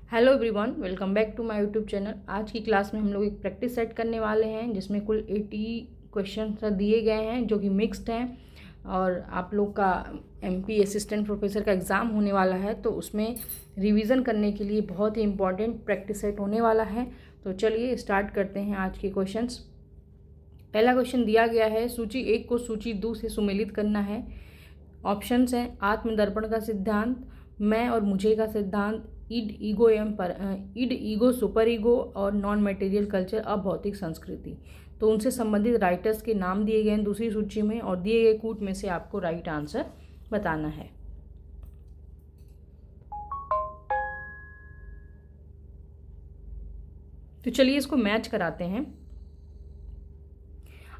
Hello everyone, welcome back to my YouTube channel. आज की class में हम लोग एक प्रैक्टिस सेट करने वाले हैं जिसमें कुल 80 क्वेश्चन दिए गए हैं जो कि मिक्स्ड हैं। और आप लोग का एमपी असिस्टेंट प्रोफेसर का एग्ज़ाम होने वाला है, तो उसमें रिवीजन करने के लिए बहुत ही इंपॉर्टेंट प्रैक्टिस सेट होने वाला है। तो चलिए स्टार्ट करते हैं आज के क्वेश्चंस। पहला क्वेश्चन दिया गया है, सूची 1 को सूची 2 से सुमेलित करना है। ऑप्शंस हैं आत्मदर्पण का सिद्धांत, मैं और मुझे का सिद्धांत, ईड ईगो सुपर ईगो और नॉन मटेरियल कल्चर अभौतिक संस्कृति। तो उनसे संबंधित राइटर्स के नाम दिए गए हैं दूसरी सूची में, और दिए गए कूट में से आपको राइट आंसर बताना है। तो चलिए इसको मैच कराते हैं।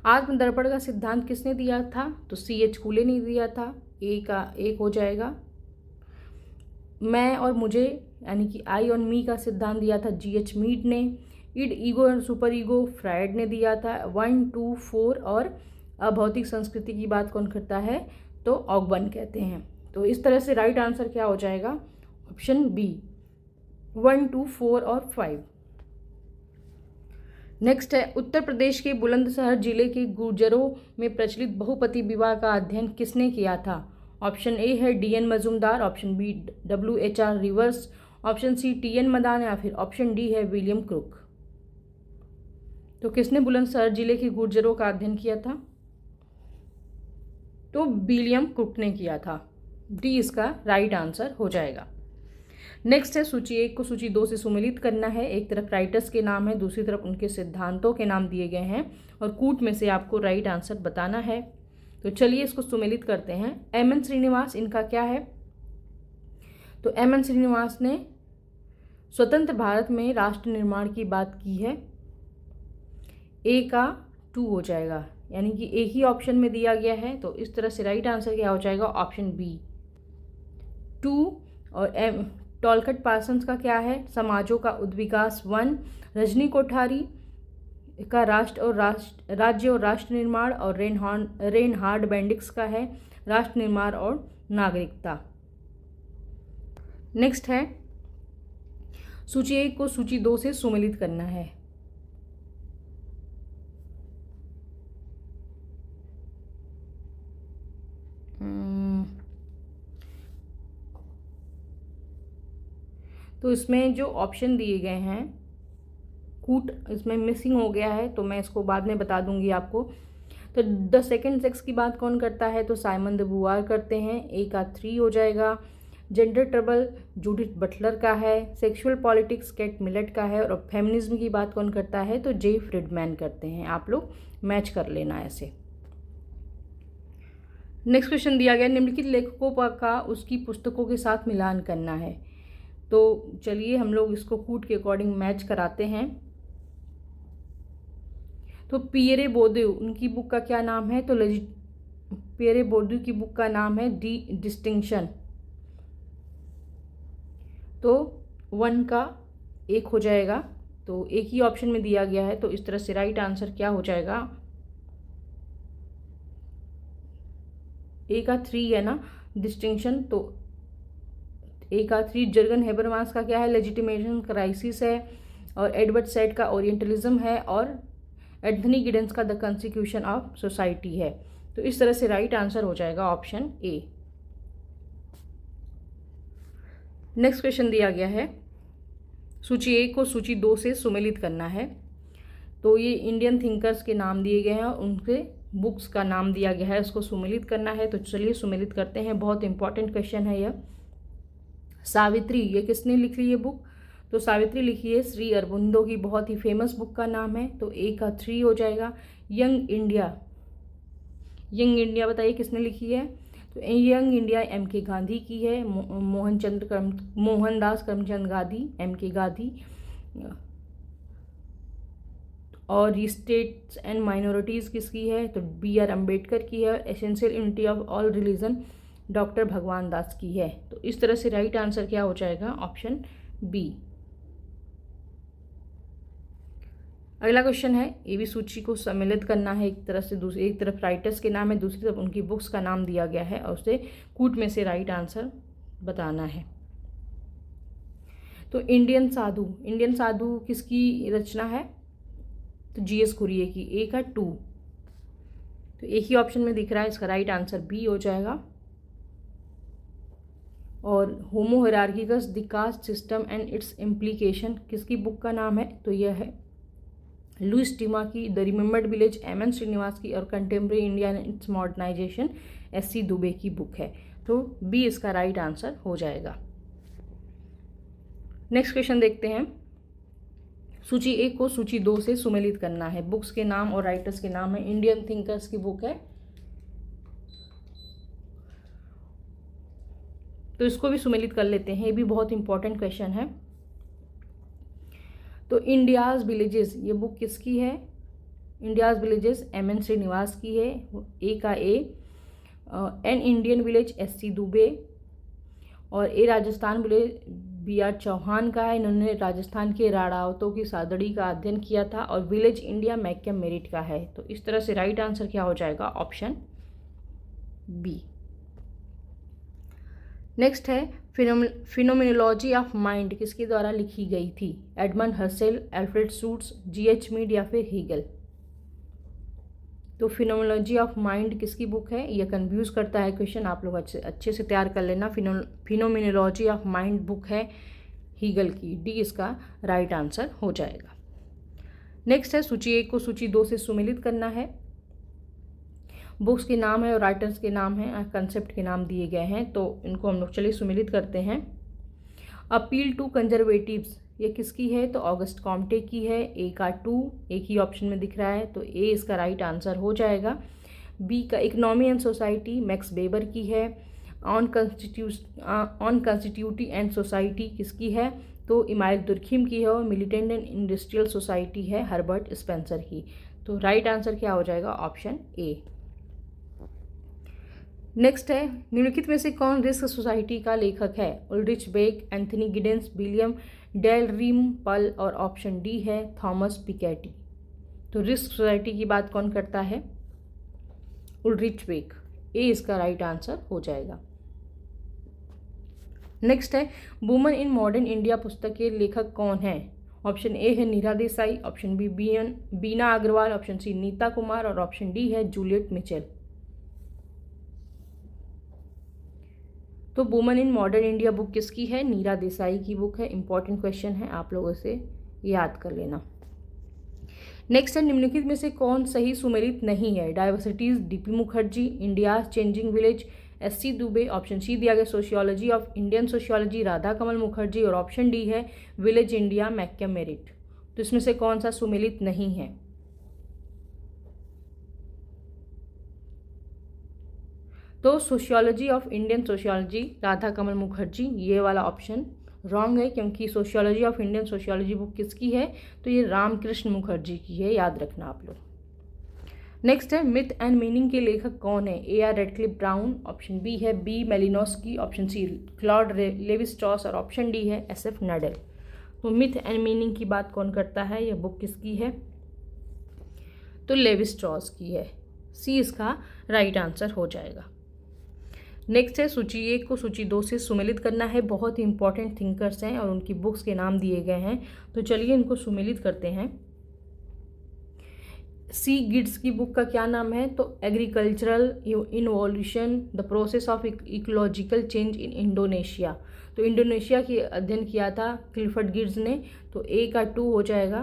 आत्मदर्पण का सिद्धांत किसने दिया था? तो CH कूले ने दिया था, ए का 1 हो जाएगा। मैं और मुझे यानी कि आई और मी का सिद्धांत दिया था GH मीड ने। ईड ईगो और सुपर ईगो फ्रायड ने दिया था। 1, 2, 4 और अभौतिक संस्कृति की बात कौन करता है? तो ऑगबर्न कहते हैं। तो इस तरह से राइट आंसर क्या हो जाएगा? ऑप्शन बी, 1, 2, 4 और 5। नेक्स्ट है, उत्तर प्रदेश के बुलंदशहर जिले के गुर्जरों में प्रचलित बहुपति विवाह का अध्ययन किसने किया था? ऑप्शन ए है DN Majumdar, option B WHR Rivers, option C TN Madan, या फिर ऑप्शन डी है विलियम क्रुक। तो किसने बुलंदशहर जिले के गुर्जरों का अध्ययन किया था? तो विलियम क्रुक ने किया था। डी इसका राइट आंसर हो जाएगा। नेक्स्ट है, सूची 1 को सूची 2 से सुमेलित करना है। एक तरफ राइटर्स के नाम है, दूसरी तरफ उनके सिद्धांतों के नाम दिए गए हैं, और कूट में से आपको राइट आंसर बताना है। तो चलिए इसको सुमेलित करते हैं। MN श्रीनिवास, इनका क्या है? तो MN श्रीनिवास ने स्वतंत्र भारत में राष्ट्र निर्माण की बात की है। ए का 2 हो जाएगा, यानी कि एक ही ऑप्शन में दिया गया है। तो इस तरह से राइट आंसर क्या हो जाएगा? Option B 2। और टॉलकट पार्सन्स का क्या है? समाजों का उद्विकास 1। रजनी कोठारी का राज्य और राष्ट्र निर्माण, और रेनहार्ड बेंडिक्स का है राष्ट्र निर्माण और नागरिकता। नेक्स्ट है, सूची 1 को सूची 2 से सुमेलित करना है। तो इसमें जो ऑप्शन दिए गए हैं, कूट इसमें मिसिंग हो गया है, तो मैं इसको बाद में बता दूंगी आपको। तो द सेकंड सेक्स की बात कौन करता है? तो साइमन द बुवार करते हैं। ए का 3 हो जाएगा। जेंडर ट्रबल जूडिथ बटलर का है। सेक्सुअल पॉलिटिक्स कैट मिलेट का है। और फेमिनिज्म की बात कौन करता है? तो जे फ्रिडमैन करते हैं। आप लोग मैच कर लेना ऐसे। नेक्स्ट क्वेश्चन दिया गया, निम्नलिखित लेखकों का उसकी पुस्तकों के साथ मिलान करना है। तो चलिए हम लोग इसको कूट के अकॉर्डिंग मैच कराते हैं। तो पियरे बोर्दियू, उनकी बुक का क्या नाम है? तो पियरे बोर्दियू की बुक का नाम है दी डिस्टिंक्शन। तो 1 का 1 हो जाएगा। तो एक ही ऑप्शन में दिया गया है, तो इस तरह से राइट आंसर क्या हो जाएगा? ए का 3 है ना, डिस्टिंक्शन। तो ए का 3। जर्गन हेबरमास का क्या है? लेजिटिमेशन क्राइसिस है। और एडवर्ड सेड का ओरिएंटलिज्म है। और एंथनी गिडेंस का द कॉन्स्टिट्यूशन ऑफ सोसाइटी है। तो इस तरह से राइट आंसर हो जाएगा ऑप्शन ए। नेक्स्ट क्वेश्चन दिया गया है, सूची 1 को सूची 2 से सुमेलित करना है। तो ये इंडियन थिंकर्स के नाम दिए गए हैं और उनके बुक्स का नाम दिया गया है, उसको सुमेलित करना है। तो चलिए सुमेलित करते हैं। बहुत इंपॉर्टेंट क्वेश्चन है यह। सावित्री, ये किसने लिखी ये बुक? तो सावित्री लिखी है श्री अरबिंदो की, बहुत ही फेमस बुक का नाम है। तो ए का 3 हो जाएगा। यंग इंडिया बताइए किसने लिखी है? तो यंग इंडिया MK गांधी की है। मोहनदास करमचंद गांधी, MK गांधी। और स्टेट्स एंड माइनॉरिटीज़ किसकी है? तो BR अम्बेडकर की है। Essential unity of all religion doctor भगवान दास की है। तो इस तरह से राइट आंसर क्या हो जाएगा? Option B. अगला क्वेश्चन है, ये भी सूची को सम्मिलित करना है। एक तरफ राइटर्स के नाम है, दूसरी तरफ उनकी बुक्स का नाम दिया गया है, और उसे कूट में से राइट आंसर बताना है। तो इंडियन साधु किसकी रचना है? तो जीएस कुरिए की। ए का 2, तो एक ही ऑप्शन में दिख रहा है, इसका राइट आंसर बी हो जाएगा। और Homo hierarchicus the caste system and its implication किसकी बुक का नाम है? तो यह है लुइस टिमा की, the remembered village M N. Srinivas की, और contemporary India and its modernisation S C. Dube की बुक है। तो बी इसका राइट आंसर हो जाएगा। नेक्स्ट क्वेश्चन देखते हैं। सूची 1 को सूची 2 से सुमेलित करना है। बुक्स के नाम और राइटर्स के नाम है। इंडियन थिंकर्स की बुक है, तो इसको भी सुमेलित कर लेते हैं। ये भी बहुत इंपॉर्टेंट क्वेश्चन है। तो इंडियाज़ विलेजेस, ये बुक किसकी है? India's villages M.N.. श्रीनिवास की है, ए का A. An Indian village S C. Dube, और A Rajasthan village B R. Chauhan का है। इन्होंने राजस्थान के राणावतों की सादड़ी का अध्ययन किया था। और विलेज इंडिया मैकम मेरिट का है। तो इस तरह से राइट आंसर क्या हो जाएगा? Option B. नेक्स्ट है फिनोमिनोलॉजी ऑफ माइंड किसके द्वारा लिखी गई थी? Edmund Husserl, Alfred Schutz, G H. Mead या फिर हीगल? तो फिनोमिनोलॉजी ऑफ माइंड किसकी बुक है? यह कंफ्यूज करता है क्वेश्चन, आप लोग अच्छे से तैयार कर लेना। फिनोमिनोलॉजी ऑफ माइंड बुक है हीगल की। डी इसका राइट आंसर हो जाएगा। नेक्स्ट है सूची 1 को सूची 2 से सुमेलित करना है। बुक्स के नाम है और राइटर्स के नाम हैं, कंसेप्ट के नाम दिए गए हैं, तो इनको हम लोग चलिए सुमेलित करते हैं। अपील टू कंजर्वेटिव्स ये किसकी है? तो ऑगस्ट कॉम्टे की है। ए का 2, एक ही ऑप्शन में दिख रहा है, तो ए इसका राइट आंसर हो जाएगा। बी का economy and society max weber की है। ऑन कॉन्स्टिट्यूटी एंड सोसाइटी किसकी है? तो इमाइल दुर्खिम की है। और मिलिटेंट एंड इंडस्ट्रियल सोसाइटी है हर्बर्ट स्पेंसर की। तो राइट आंसर क्या हो जाएगा? ऑप्शन ए। नेक्स्ट है निम्नलिखित में से कौन रिस्क सोसाइटी का लेखक है? Ulrich Beck, Anthony Giddens, William Dale Rimpel, और ऑप्शन डी है थॉमस पिकेटी। तो रिस्क सोसाइटी की बात कौन करता है? Ulrich bake. ए इसका राइट आंसर हो जाएगा। नेक्स्ट है वुमन इन मॉडर्न इंडिया पुस्तक के लेखक कौन है? ऑप्शन ए है नीरा देसाई, ऑप्शन बी बीना अग्रवाल, ऑप्शन सी नीता कुमार, और ऑप्शन डी है जूलियट मिचेल। तो woman in modern India book किसकी है? नीरा देसाई की बुक है। इंपॉर्टेंट क्वेश्चन है, आप लोगों से याद कर लेना। नेक्स्ट है निम्नलिखित में से कौन सही सुमेलित नहीं है? Diversities D P Mukherjee, India changing village S C. Dube, option C दिया गया sociology of Indian sociology Radha Kamal Mukherjee, और ऑप्शन डी है विलेज इंडिया मैकम मेरिट। तो इसमें से कौन सा सुमेलित नहीं है? तो sociology of Indian sociology Radha Kamal Mukherjee, ये वाला ऑप्शन रॉन्ग है, क्योंकि sociology of Indian sociology book किसकी है? तो ये रामकृष्ण मुखर्जी की है, याद रखना आप लोग। नेक्स्ट है मिथ एंड मीनिंग के लेखक कौन है? A R Radcliffe Brown, option B है B Malinowski, option C Claude Levi Strauss, और ऑप्शन डी है एस.एफ. नडल। तो मिथ एंड मीनिंग की बात कौन करता है? यह बुक किसकी है? तो लेवी स्ट्रॉस की है। सी इसका राइट आंसर हो जाएगा। नेक्स्ट है सूची 1 को सूची 2 से सुमेलित करना है। बहुत ही इंपॉर्टेंट थिंकर्स हैं और उनकी बुक्स के नाम दिए गए हैं, तो चलिए इनको सुमेलित करते हैं। सी गिड्स की बुक का क्या नाम है? तो agricultural involution the process of ecological change in Indonesia. तो इंडोनेशिया की अध्ययन किया था क्लिफर्ड गिड्स ने। तो ए का 2 हो जाएगा।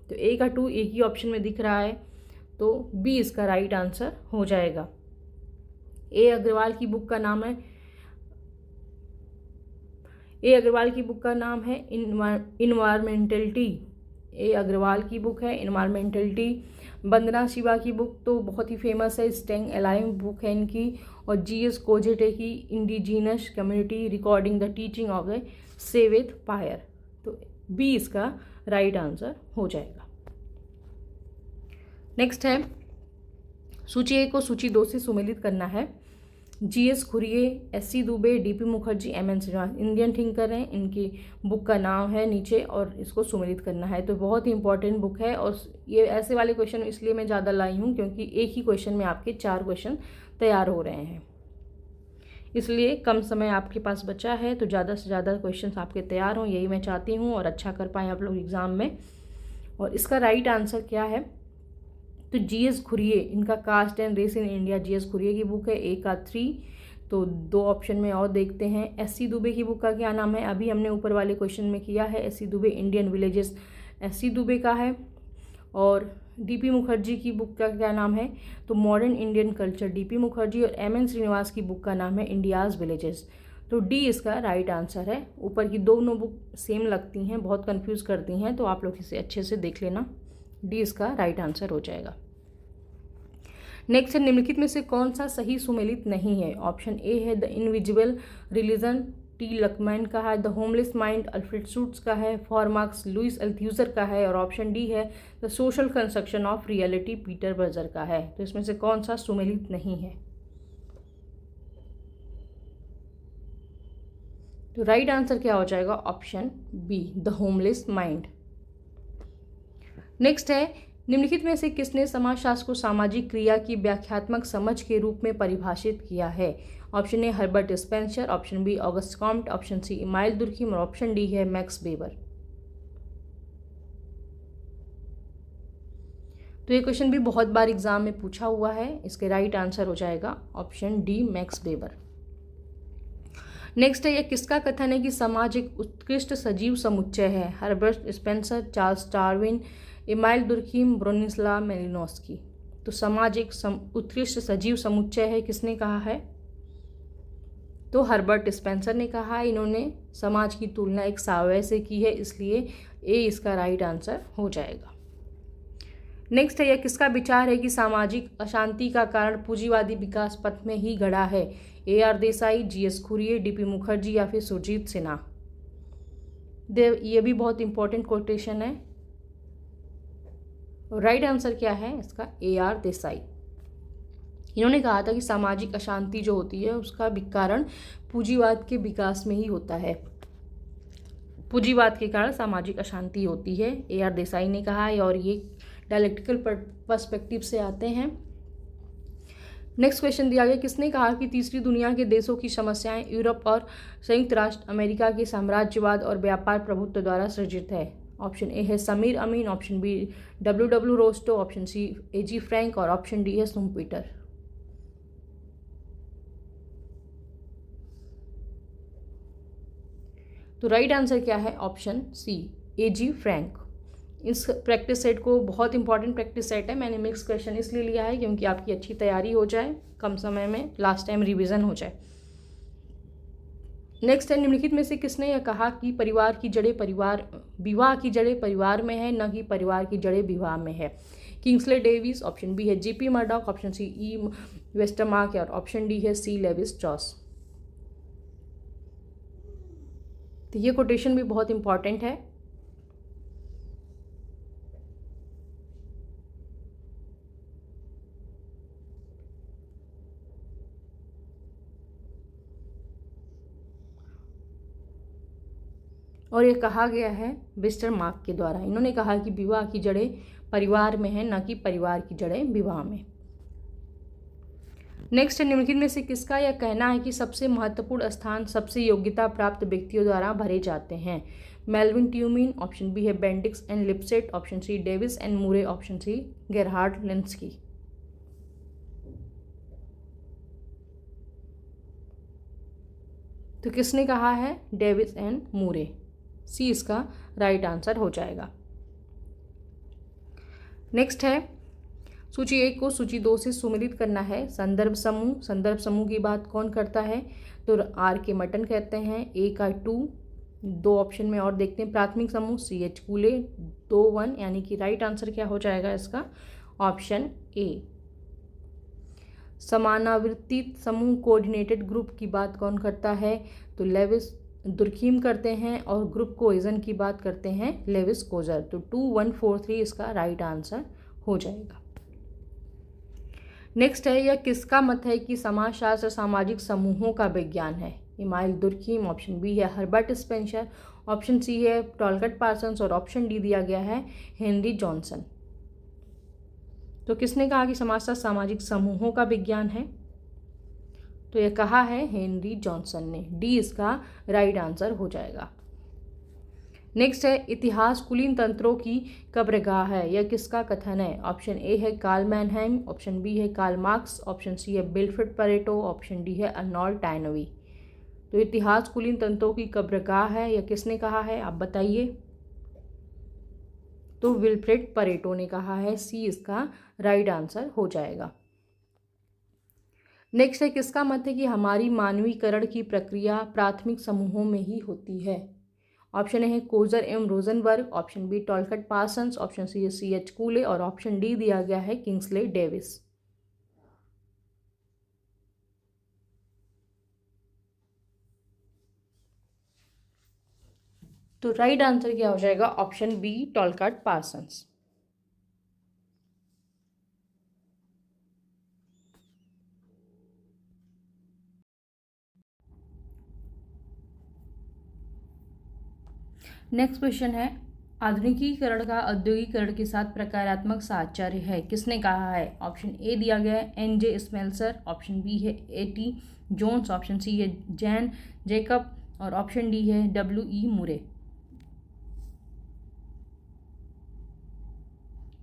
तो ए का 2 एक ही ऑप्शन में दिख रहा है, तो बी इसका राइट आंसर हो जाएगा। ए अग्रवाल की बुक का नाम है इन्वायरमेंटलिटी। ए अग्रवाल की बुक है इन्वायरमेंटलिटी। वंदना शिवा की बुक तो बहुत ही फेमस है, स्टेइंग अलाइव बुक है इनकी। और जी.एस. कोजेटे की indigenous community recording the teaching of the seventh pyre. तो बी इसका राइट आंसर हो जाएगा। नेक्स्ट है सूची 1 को सूची 2 से सुमेलित करना है। G S. Ghurye, S C. Dube, D P. Mukherjee, M N. Srinivas Indian thinker हैं। इनकी बुक का नाम है नीचे और इसको सुमेलित करना है। तो बहुत ही इंपॉर्टेंट बुक है और ये ऐसे वाले क्वेश्चन इसलिए मैं ज़्यादा लाई हूँ क्योंकि एक ही क्वेश्चन में आपके 4 क्वेश्चन तैयार हो रहे हैं। इसलिए कम समय आपके पास बचा है तो ज़्यादा से ज़्यादा क्वेश्चंस आपके तैयार हों, यही मैं चाहती हूँ, और अच्छा कर पाएँ आप लोग एग्ज़ाम में। और इसका राइट आंसर क्या है, तो जीएस खुरिये, इनका caste and race in India, G S Ghurye की बुक है, ए का 3। तो 2 ऑप्शन में और देखते हैं। एससी दुबे की बुक का क्या नाम है, अभी हमने ऊपर वाले क्वेश्चन में किया है, SC Dubey Indian villages SC Dubey का है। और डीपी मुखर्जी की बुक का क्या नाम है, तो modern Indian culture, DP Mukherjee. और एमएन श्रीनिवास की बुक का नाम है इंडियाज़ विलेजेस। तो डी इसका राइट आंसर है। ऊपर की दोनों बुक सेम लगती हैं, बहुत कंफ्यूज करती हैं, तो आप लोग इसे अच्छे से देख लेना। डी इसका राइट आंसर हो जाएगा। नेक्स्ट है, निम्नलिखित में से कौन सा सही सुमेलित नहीं है। ऑप्शन ए है द इनविजिबल रिलीजन, टी लकमैन का है। The homeless mind, Alfred shoots का है। फॉर मार्क्स, लुइस अल्थ्यूजर का है। और ऑप्शन डी है the social construction of reality, Peter Berger का है। तो इसमें से कौन सा सुमेलित नहीं है। तो राइट आंसर क्या हो जाएगा, option be the homeless mind. Next है, निम्नलिखित में से किसने समाजशास्त्र को सामाजिक क्रिया की व्याख्यात्मक समझ के रूप में परिभाषित किया है। Option A Herbert Spencer, option B Auguste Comte, option C Emile Durkheim, और ऑप्शन डी है मैक्स वेबर। तो ये क्वेश्चन भी बहुत बार एग्जाम में पूछा हुआ है। इसके राइट आंसर हो जाएगा option D max weber. Next है, यह किसका कथन है कि समाज एक उत्कृष्ट सजीव समुच्चय है। Herbert Spencer, Charles Darwin, email Durkheim, Bronislav Malinowski. तो समाज एक उत्कृष्ट सजीव समुच्चय है, किसने कहा है, तो हर्बर्ट स्पेंसर ने कहा है। इन्होंने समाज की तुलना एक सावयव से की है, इसलिए ए इसका राइट आंसर हो जाएगा। नेक्स्ट है, यह किसका विचार है कि सामाजिक अशांति का कारण पूंजीवादी विकास पथ में ही गड़ा है। A R Desai, G S Ghurye, D P Mukherjee या फिर सुरजीत सिन्हा। ये भी बहुत इंपॉर्टेंट कोटेशन है। राइट आंसर क्या है इसका, ए आर देसाई। इन्होंने कहा था कि सामाजिक अशांति जो होती है उसका कारण पूंजीवाद के विकास में ही होता है। पूंजीवाद के कारण सामाजिक अशांति होती है, ए आर देसाई ने कहा है। और ये डायलेक्टिकल पर्सपेक्टिव से आते हैं। नेक्स्ट क्वेश्चन दिया गया, किसने कहा कि तीसरी दुनिया के देशों की समस्याएं यूरोप और संयुक्त राष्ट्र अमेरिका के साम्राज्यवाद और व्यापार प्रभुत्व द्वारा सृजित है। ऑप्शन ए है Samir Amin, option B W Rostow, option C A G. Frank, और ऑप्शन डी है शुम्पीटर। तो राइट आंसर क्या है, ऑप्शन सी ए.जी. फ्रैंक। इस प्रैक्टिस सेट को बहुत इंपॉर्टेंट प्रैक्टिस सेट है। मैंने मिक्स क्वेश्चन इसलिए लिया है क्योंकि आपकी अच्छी तैयारी हो जाए, कम समय में लास्ट टाइम रिवीजन हो जाए। नेक्स्ट है, निम्नलिखित में से किसने यह कहा कि विवाह की जड़ें परिवार में है, न कि परिवार की जड़ें विवाह में है। किंग्सले डेविस, ऑप्शन बी है जीपी मर्डॉक, ऑप्शन सी ई वेस्टरमार्क, और ऑप्शन डी है सी लेविस स्ट्रॉस। तो ये कोटेशन भी बहुत इंपॉर्टेंट है। और ये कहा गया है वेस्टरमार्क के द्वारा। इन्होंने कहा कि विवाह की जड़ें परिवार में है, न कि परिवार की जड़ें विवाह में। नेक्स्ट, निम्नलिखित में से किसका यह कहना है कि सबसे महत्वपूर्ण स्थान सबसे योग्यता प्राप्त व्यक्तियों द्वारा भरे जाते हैं। मेल्विन ट्यूमिन, ऑप्शन बी है Bendix and Lipset, option C Davis and Moore, option C Gerhard Lenski. तो किसने कहा है, डेविस एंड मूरे। सी इसका राइट आंसर हो जाएगा। नेक्स्ट है, सूची 1 को सूची 2 से सुमेलित करना है। संदर्भ समूह की बात कौन करता है, तो आर के मटन कहते हैं। ए का 2, 2 ऑप्शन में और देखते हैं। प्राथमिक समूह सी एच कूले, 2 1, यानी कि राइट आंसर क्या हो जाएगा इसका, ऑप्शन ए। समानावर्ती समूह कोऑर्डिनेटेड ग्रुप की बात कौन करता है, तो लेविस दुर्खीम करते हैं, और ग्रुप कोहेजन की बात करते हैं लेविस कोजर। तो 2 1 4 3 इसका राइट आंसर हो जाएगा। नेक्स्ट है, यह किसका मत है कि समाजशास्त्र सामाजिक समूहों का विज्ञान है। इमाइल दुर्खीम, ऑप्शन बी है हर्बर्ट स्पेंसर, ऑप्शन सी है टॉलकट पार्सन्स, और ऑप्शन डी दिया गया है हेनरी जॉनसन। तो किसने कहा कि समाजशास्त्र सामाजिक समूहों का विज्ञान है, तो ये कहा है हेनरी जॉनसन ने। डी इसका राइट आंसर हो जाएगा। नेक्स्ट है, इतिहास कुलीन तंत्रों की कब्रगाह है, यह किसका कथन है? ऑप्शन ए है कार्ल मैनहाइम, ऑप्शन बी है कार्ल मार्क्स, ऑप्शन सी है विल्फ्रेड परेटो, ऑप्शन डी है अर्नोल्ड टॉयनबी। तो इतिहास कुलीन तंत्रों की कब्रगाह है, यह किसने कहा है, आप बताइए। तो विल्फ्रेड परेटो ने कहा है। सी इसका राइट आंसर हो जाएगा। नेक्स्ट है, किसका मत है कि हमारी मानवीकरण की प्रक्रिया प्राथमिक समूहों में ही होती है? ऑप्शन ए है कोजर एवं Rosenberg, option B Talcott Parsons, option C है C.H. कूले और ऑप्शन डी दिया गया है किंग्सले डेविस। तो राइट आंसर क्या हो जाएगा? Option B Talcott Parsons. Next question है, आधुनिकीकरण का औद्योगिकरण के साथ प्रकारात्मक साहचर्य है, किसने कहा है? ऑप्शन ए दिया गया है N.J. स्मेल्सर, ऑप्शन बी है A.T. जोन्स, ऑप्शन सी है जैन जेकब और ऑप्शन डी है W.E. मुरे।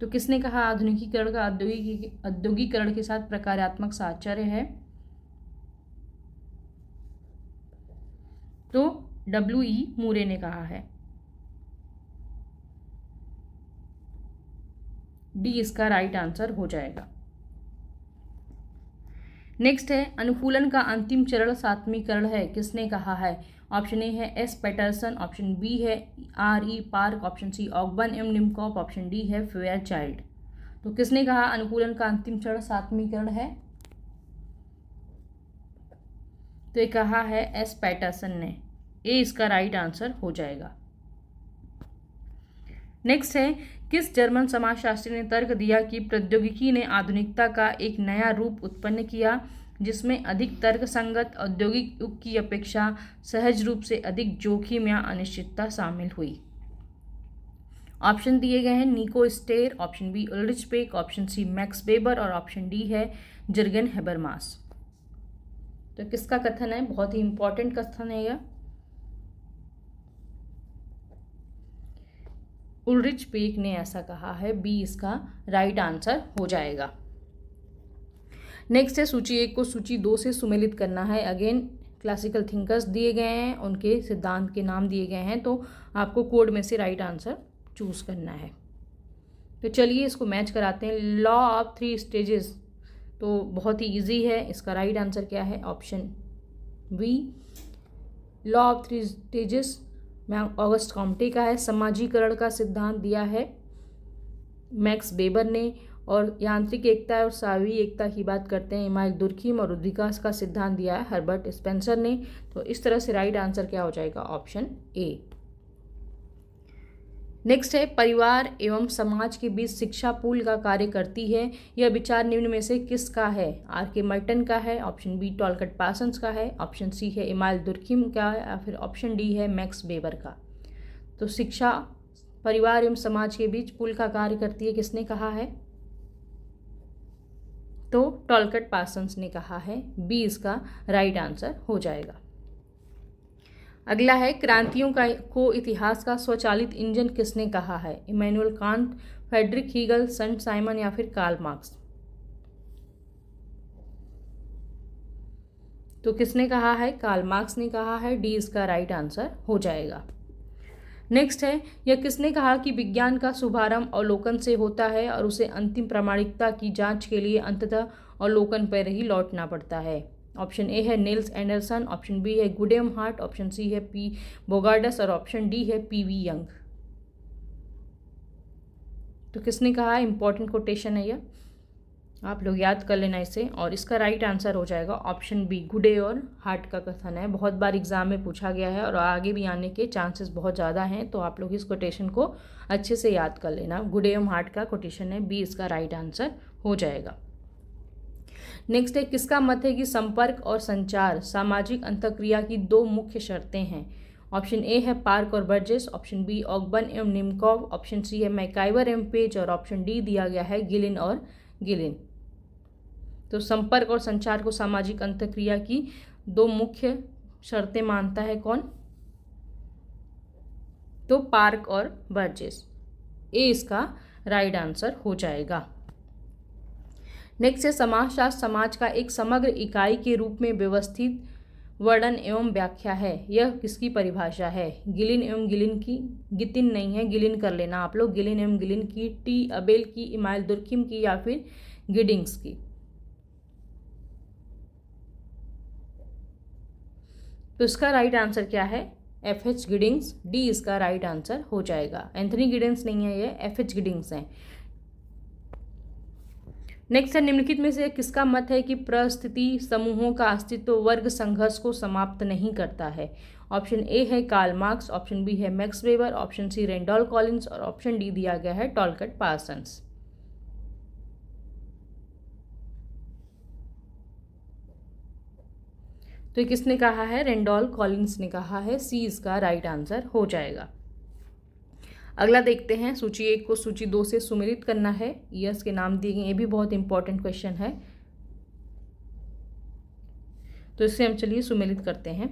तो किसने कहा आधुनिकीकरण का औद्योगिकरण के साथ प्रकारात्मक साहचर्य है? तो W.E. मुरे ने कहा है। डी इसका राइट आंसर हो जाएगा। नेक्स्ट है, अनुकूलन का अंतिम चरण सात्मीकरण है, किसने कहा है? ऑप्शन ए है S. पैटरसन, ऑप्शन बी है R.E. Park, option C Ogburn M Nimkoff, option D है फेयरचाइल्ड। तो किसने कहा अनुकूलन का अंतिम चरण सात्मीकरण है? तो ये कहा है S. पैटरसन ने। ए इसका राइट आंसर हो जाएगा। नेक्स्ट है, किस जर्मन समाजशास्त्री ने तर्क दिया कि प्रौद्योगिकी ने आधुनिकता का एक नया रूप उत्पन्न किया जिसमें अधिक तर्कसंगत औद्योगिक युग की अपेक्षा सहज रूप से अधिक जोखिम या अनिश्चितता शामिल हुई? ऑप्शन दिए गए हैं Nico Stehr, option B Ulrich Beck, option C Max Weber और ऑप्शन डी है जर्गन हेबरमास। तो किसका कथन है? बहुत ही इंपॉर्टेंट कथन है यह। उल्रिच पेक ने ऐसा कहा है। बी इसका राइट आंसर हो जाएगा। नेक्स्ट है, सूची 1 को सूची 2 से सुमेलित करना है। अगेन क्लासिकल थिंकर्स दिए गए हैं, उनके सिद्धांत के नाम दिए गए हैं, तो आपको कोड में से राइट आंसर चूज करना है। तो चलिए इसको मैच कराते हैं। लॉ ऑफ 3 स्टेजेस, तो बहुत ही इजी है। इसका राइट आंसर क्या है? Option B law of 3 stages Auguste Comte का है। समाजीकरण का सिद्धांत दिया है मैक्स वेबर ने, और यांत्रिक एकता और सावी एकता की बात करते हैं इमानुएल दुर्खीम, और विकास का सिद्धांत दिया है हर्बर्ट स्पेंसर ने। तो इस तरह से राइट आंसर क्या हो जाएगा? ऑप्शन ए। नेक्स्ट है, परिवार एवं समाज के बीच शिक्षा पुल का कार्य करती है, यह विचार निम्न में से किसका है? R.K. मर्टन का है, ऑप्शन बी टॉलकट पार्सन्स का है, ऑप्शन सी है इमानुएल दुर्खीम का है, या फिर ऑप्शन डी है मैक्स वेबर का। तो शिक्षा परिवार एवं समाज के बीच पुल का कार्य करती है, किसने कहा है? तो टॉलकट पार्सन्स ने कहा है। बी इसका राइट आंसर हो जाएगा। अगला है, क्रांतियों को इतिहास का स्वचालित इंजन किसने कहा है? Immanuel Kant, Friedrich Hegel, Saint Simon या फिर कार्ल मार्क्स। तो किसने कहा है? कार्ल मार्क्स ने कहा है। डी इसका राइट आंसर हो जाएगा। नेक्स्ट है, यह किसने कहा कि विज्ञान का शुभारंभ अवलोकन से होता है और उसे अंतिम प्रामाणिकता की जांच के लिए अंततः अवलोकन पर ही लौटना पड़ता है? ऑप्शन ए है नील्स एंडरसन, ऑप्शन बी है गुडेम हार्ट, ऑप्शन सी है P. बोगार्डस और ऑप्शन डी है P.V. यंग। तो किसने कहा है? इंपॉर्टेंट कोटेशन है यह, आप लोग याद कर लेना इसे। और इसका राइट आंसर हो जाएगा ऑप्शन बी, गुडे और हार्ट का कथन है। बहुत बार एग्जाम में पूछा गया है और आगे भी आने के चांसेस बहुत ज़्यादा हैं, तो आप लोग इस कोटेशन को अच्छे से याद कर लेना। गुडे एवं हार्ट का कोटेशन है। बी इसका राइट आंसर हो जाएगा। नेक्स्ट है, किसका मत है कि संपर्क और संचार सामाजिक अंतःक्रिया की 2 मुख्य शर्तें हैं? ऑप्शन ए है पार्क और बर्जेस, ऑप्शन बी ऑगबर्न एवं निमकॉव, ऑप्शन सी है मैकाइवर एवं पेज और ऑप्शन डी दिया गया है गिलिन और गिलिन। तो संपर्क और संचार को सामाजिक अंतःक्रिया की दो मुख्य शर्तें मानता है कौन? तो पार्क और बर्जेस। ए इसका राइट आंसर हो जाएगा। नेक्स्ट है समाजशास्त्र समाज का एक समग्र इकाई के रूप में व्यवस्थित वर्णन एवं व्याख्या है। यह किसकी परिभाषा है? गिलिन एवं गिलिन की, गितिन नहीं है, गिलिन कर लेना आप लोग। गिलिन एवं गिलिन की, टी अबेल की, इमाइल दुर्खिम की या फिर गिडिंग्स की। तो इसका राइट आंसर क्या है? एफ.एच. गिडिंग्स। डी इसका राइट आंसर हो जाएगा। एंथनी गिडिंग्स नहीं है, ये एफ.एच. गिडिंग्स हैं। नेक्स्ट है निम्नलिखित में से किसका मत है कि परिस्थिति समूहों का अस्तित्व वर्ग संघर्ष को समाप्त नहीं करता है? ऑप्शन ए है कार्ल मार्क्स, ऑप्शन बी है Max Weber, option C Randall Collins और ऑप्शन डी दिया गया है टॉलकट पार्सन्स। तो ये किसने कहा है? रेंडॉल्फ कॉलिंस ने कहा है। सी इसका राइट आंसर हो जाएगा। अगला देखते हैं, सूची 1 को सूची 2 से सुमेलित करना है। ईयर्स के नाम दिए गए, ये भी बहुत इंपॉर्टेंट क्वेश्चन है, तो इससे हम चलिए सुमेलित करते हैं।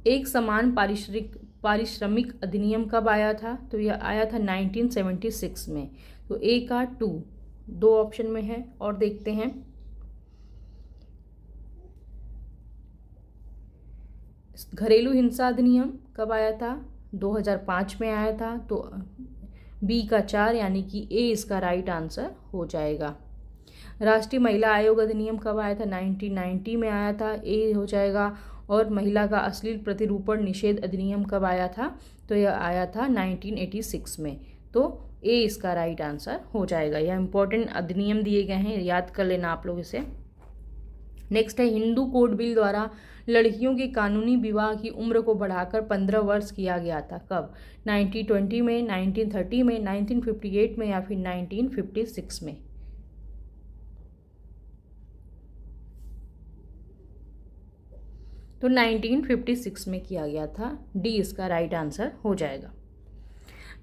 एक समान पारिश्रमिक अधिनियम कब आया था? तो यह आया था 1976 में। तो ए का 2 दो ऑप्शन में है। और देखते हैं घरेलू हिंसा अधिनियम कब आया था? 2005 में आया था। तो बी का 4 यानी कि ए इसका राइट आंसर हो जाएगा। राष्ट्रीय महिला आयोग अधिनियम कब आया था? 1990 में आया था। ए हो जाएगा। और महिला का अश्लील प्रतिरूपण निषेध अधिनियम कब आया था? तो यह आया था 1986 में। तो ए इसका राइट आंसर हो जाएगा। यह इंपॉर्टेंट अधिनियम दिए गए हैं, याद कर लेना आप लोग इसे। नेक्स्ट है हिंदू कोड बिल द्वारा लड़कियों के कानूनी विवाह की उम्र को बढ़ाकर 15 वर्ष किया गया था। कब? 1920 में, 1930 में, 1958 में या फिर 1956 में? तो 1956 में किया गया था। डी इसका राइट आंसर हो जाएगा।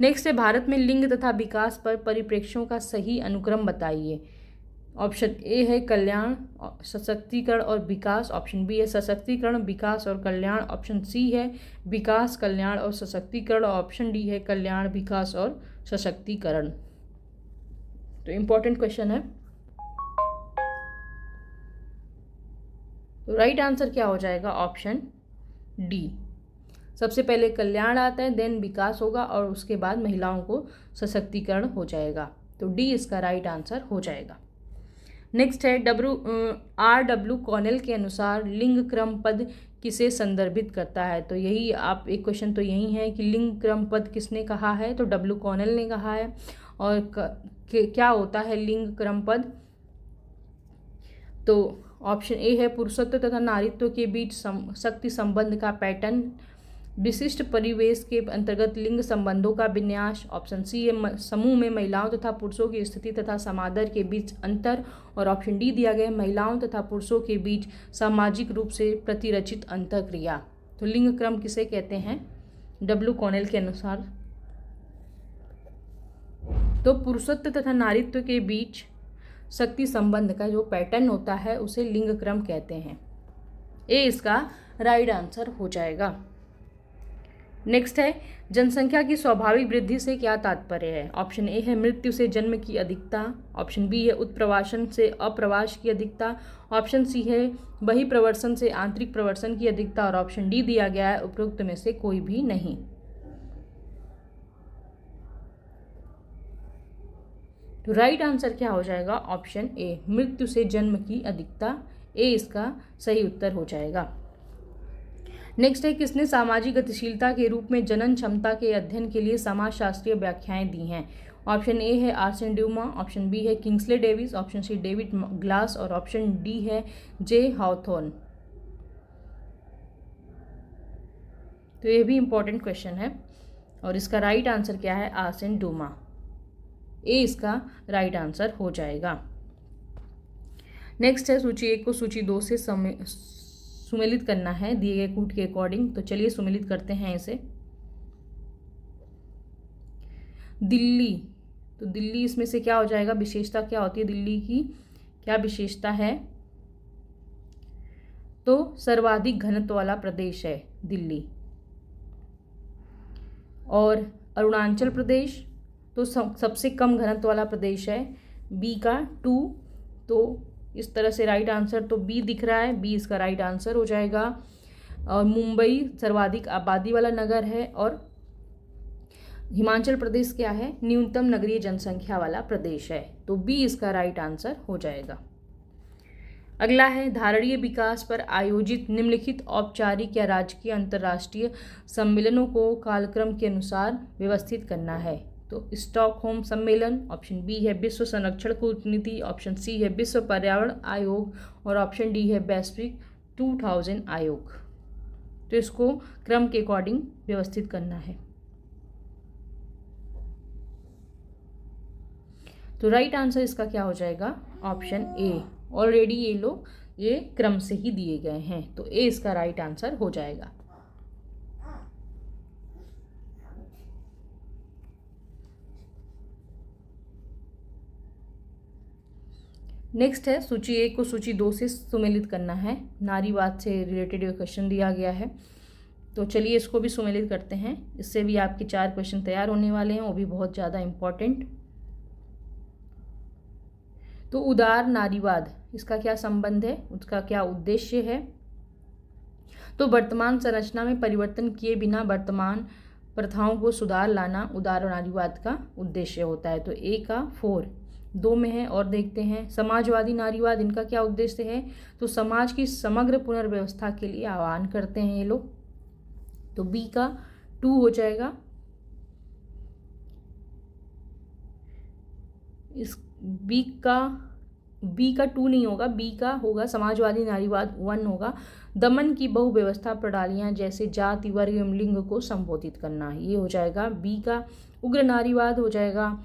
नेक्स्ट है भारत में लिंग तथा विकास पर परिप्रेक्ष्यों का सही अनुक्रम बताइए। ऑप्शन ए है कल्याण, सशक्तिकरण और विकास, ऑप्शन बी है सशक्तिकरण, विकास और कल्याण, ऑप्शन सी है विकास, कल्याण और सशक्तिकरण, और ऑप्शन डी है कल्याण, विकास और सशक्तिकरण। तो इम्पोर्टेंट क्वेश्चन है। तो राइट आंसर क्या हो जाएगा? Option D. सबसे पहले कल्याण आता है, देन विकास होगा और उसके बाद महिलाओं को सशक्तिकरण हो जाएगा। तो डी इसका राइट आंसर हो जाएगा। नेक्स्ट है R.W. कॉनेल के अनुसार लिंग क्रम पद किसे संदर्भित करता है? तो यही आप एक क्वेश्चन तो यही है कि लिंग क्रम पद किसने कहा है? तो W. कॉनेल ने कहा है। और क्या होता है लिंग क्रम पद? तो ऑप्शन ए है पुरुषत्व तथा नारीत्व के बीच शक्ति संबंध का पैटर्न, विशिष्ट परिवेश के अंतर्गत लिंग संबंधों का विन्यास, ऑप्शन सी है समूह में महिलाओं तथा पुरुषों की स्थिति तथा समादर के बीच अंतर, और ऑप्शन डी दिया गया है महिलाओं तथा पुरुषों के बीच सामाजिक रूप से प्रतिरचित अंतःक्रिया। तो लिंग क्रम किसे कहते हैं W. कॉनेल के अनुसार? तो पुरुषत्व तथा नारीत्व के बीच शक्ति संबंध का जो पैटर्न होता है उसे लिंग क्रम कहते हैं। ए इसका राइट आंसर हो जाएगा। नेक्स्ट है जनसंख्या की स्वाभाविक वृद्धि से क्या तात्पर्य है? ऑप्शन ए है मृत्यु से जन्म की अधिकता, ऑप्शन बी है उत्प्रवासन से अप्रवास की अधिकता, ऑप्शन सी है बहिप्रवर्सन से आंतरिक प्रवर्सन की अधिकता, और ऑप्शन डी दिया गया है उपरोक्त में से कोई भी नहीं। तो राइट आंसर क्या हो जाएगा? ऑप्शन ए मृत्यु से जन्म की अधिकता। ए इसका सही उत्तर हो जाएगा। नेक्स्ट है किसने सामाजिक गतिशीलता के रूप में जनन क्षमता के अध्ययन के लिए समाजशास्त्रीय व्याख्याएं दी हैं? ऑप्शन ए है आर्सेन ड्यूमा, ऑप्शन बी है Kingsley Davis, option C David Glass, और ऑप्शन डी है जे हाउथॉर्न। तो ये भी इंपॉर्टेंट क्वेश्चन है और इसका राइट आंसर क्या है? Arsene Dumas. ए इसका राइट आंसर हो जाएगा। नेक्स्ट है सूची 1 को सूची 2 से सुमेलित करना है दिए गए कूट के अकॉर्डिंग। तो चलिए सुमेलित करते हैं इसे। दिल्ली तो दिल्ली इसमें से क्या हो जाएगा, विशेषता क्या होती है दिल्ली की, क्या विशेषता है, तो सर्वाधिक घनत्व वाला प्रदेश है दिल्ली। और अरुणाचल प्रदेश तो सबसे कम घनत्व वाला प्रदेश है, बी का 2। तो इस तरह से राइट आंसर तो बी दिख रहा है, बी इसका राइट आंसर हो जाएगा। और मुंबई सर्वाधिक आबादी वाला नगर है, और हिमाचल प्रदेश क्या है, न्यूनतम नगरीय जनसंख्या वाला प्रदेश है, तो बी इसका राइट आंसर हो जाएगा। अगला है धारणीय विकास पर आयोजित निम्नलिखित औपचारिक या राजकीय अंतर्राष्ट्रीय सम्मेलनों को कालक्रम के अनुसार व्यवस्थित करना है। तो स्टॉकहोम सम्मेलन, ऑप्शन बी है विश्व संरक्षण कूटनीति, ऑप्शन सी है विश्व पर्यावरण आयोग, और ऑप्शन डी है वैश्विक 2000 आयोग। तो इसको क्रम के अकॉर्डिंग व्यवस्थित करना है। तो राइट आंसर इसका क्या हो जाएगा, ऑप्शन ए। ऑलरेडी ये क्रम से ही दिए गए हैं, तो ए इसका राइट आंसर हो जाएगा। नेक्स्ट है सूची 1 को सूची 2 से सुमेलित करना है। नारीवाद से रिलेटेड क्वेश्चन दिया गया है, तो चलिए इसको भी सुमेलित करते हैं। इससे भी आपके 4 क्वेश्चन तैयार होने वाले हैं, वो भी बहुत ज़्यादा इम्पॉर्टेंट। तो उदार नारीवाद, इसका क्या संबंध है, उसका क्या उद्देश्य है। तो वर्तमान संरचना में परिवर्तन किए बिना वर्तमान प्रथाओं को सुधार लाना उदार नारीवाद का उद्देश्य होता है। तो ए का 4 2 में है। और देखते हैं समाजवादी नारीवाद, इनका क्या उद्देश्य है, तो समाज की समग्र पुनर्व्यवस्था के लिए आह्वान करते हैं ये लोग, तो बी का 2 हो जाएगा। इस बी का 2 नहीं होगा, बी का होगा समाजवादी नारीवाद 1 होगा। दमन की बहुव्यवस्था प्रणालियां जैसे जाति वर्ग एवं लिंग को संबोधित करना, ये हो जाएगा बी का। उग्र नारीवाद हो जाएगा